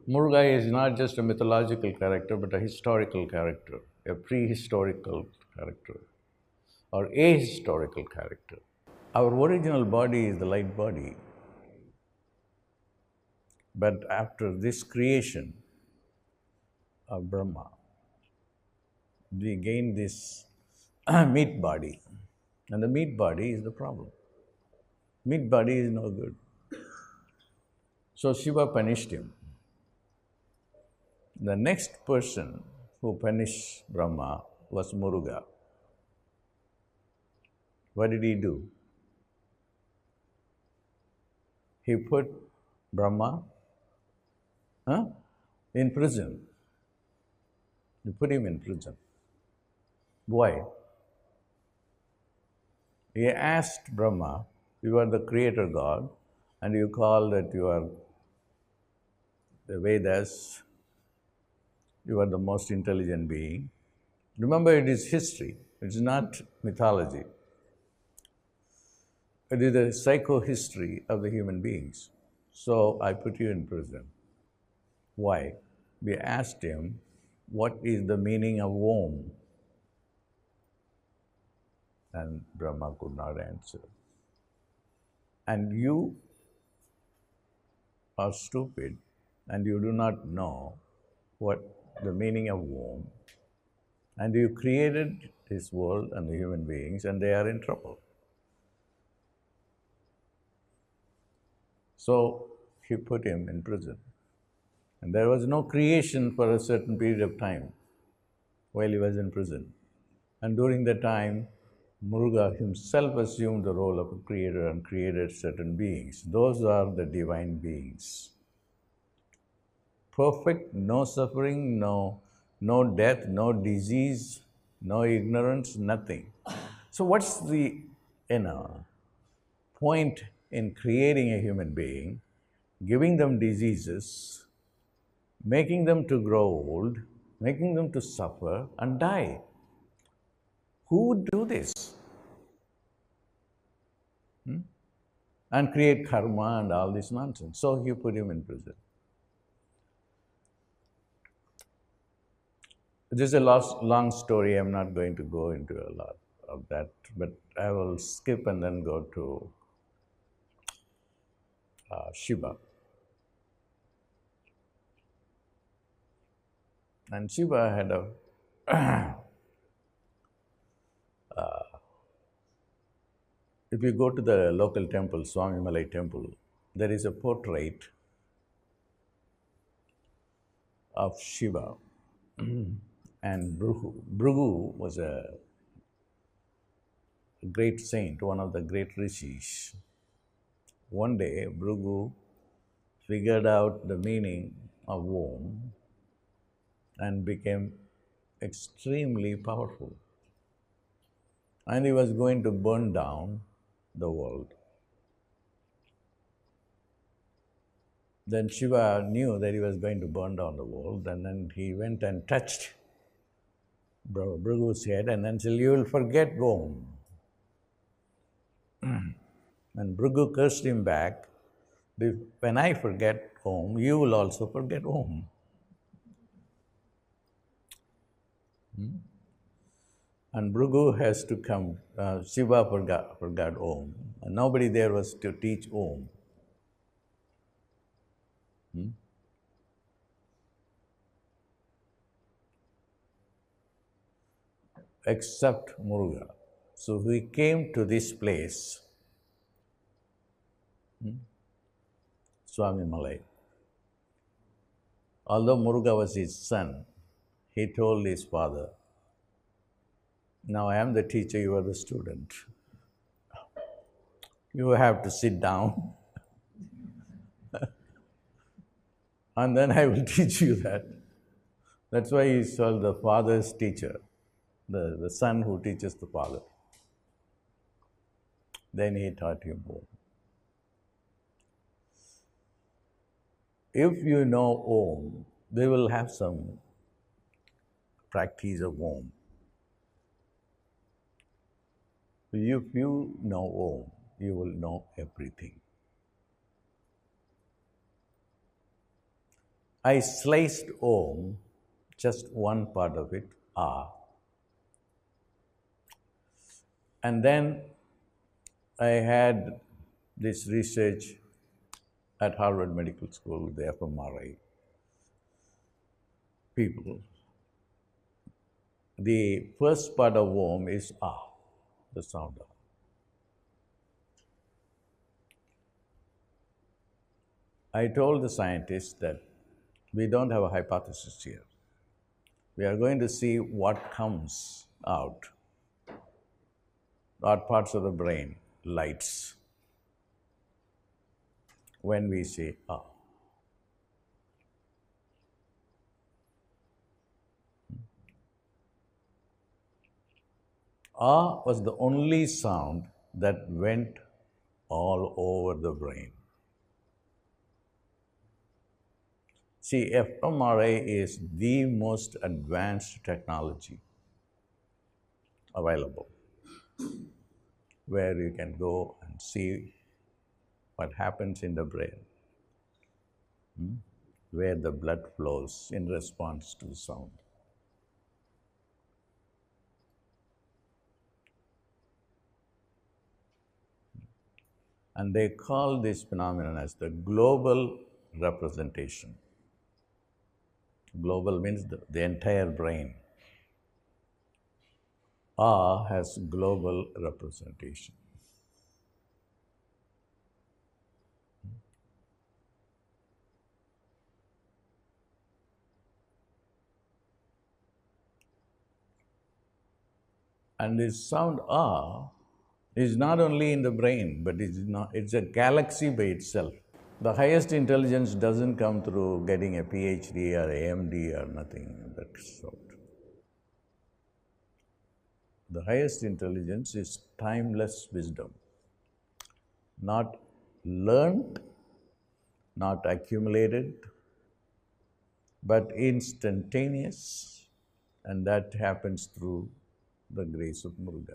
Muruga is not just a mythological character, but a historical character, a prehistorical character, or ahistorical character. Our original body is the light body, but after this creation of Brahma, we gain this meat body, and the meat body is the problem. Meat body is no good. So Shiva punished him. The next person who punished Brahma was Muruga. What did he do? He put Brahma in prison. He put him in prison. Why? He asked Brahma, you are the creator God, and you call that you are the Vedas, you are the most intelligent being. Remember, it is history, it is not mythology. It is the psycho-history of the human beings. So I put you in prison. Why? We asked him, what is the meaning of Om? And Brahma could not answer. And you are stupid and you do not know what the meaning of Om. And you created this world and the human beings, and they are in trouble. So he put him in prison. And there was no creation for a certain period of time while he was in prison. And during that time, Muruga himself assumed the role of a creator and created certain beings. Those are the divine beings. Perfect, no suffering, no death, no disease, no ignorance, nothing. So what's the point in creating a human being, giving them diseases, making them to grow old, making them to suffer and die? Who would do this? And create karma and all this nonsense. So he put him in prison. This is a long story. I'm not going to go into a lot of that, but I will skip and then go to Shiva. And Shiva had a if you go to the local temple, Swami Malai temple, there is a portrait of Shiva and Bhrigu. Bhrigu was a great saint, one of the great rishis. One day, Bhrigu figured out the meaning of Om and became extremely powerful. And he was going to burn down the world. Then Shiva knew that he was going to burn down the world, and then he went and touched Bhrigu's head and then said, you will forget Om. And Bhrigu cursed him back, when I forget Om, you will also forget Om. And Bhrigu has to come. Shiva forgot Om. And nobody there was to teach Om. Except Muruga. So he came to this place, Swami Malai. Although Muruga was his son, he told his father, now I am the teacher, you are the student. You have to sit down and then I will teach you that. That's why he is called the father's teacher, the son who teaches the father. Then he taught him Om. If you know Om, they will have some practice of Om. If you know Om, you will know everything. I sliced Om, just one part of it, Ah. And then I had this research at Harvard Medical School, the fMRI people. The first part of Om is Ah, the sound Ah. I told the scientists that we don't have a hypothesis here. We are going to see what comes out, what parts of the brain lights when we say Ah. Ah was the only sound that went all over the brain. See, fMRI is the most advanced technology available, where you can go and see what happens in the brain, where the blood flows in response to the sound. And they call this phenomenon as the global representation. Global means the entire brain. Ah has global representation. And this sound Ah is not only in the brain, but it's a galaxy by itself. The highest intelligence doesn't come through getting a PhD or AMD or nothing of that sort. The highest intelligence is timeless wisdom, not learned, not accumulated, but instantaneous, and that happens through the grace of Muruga.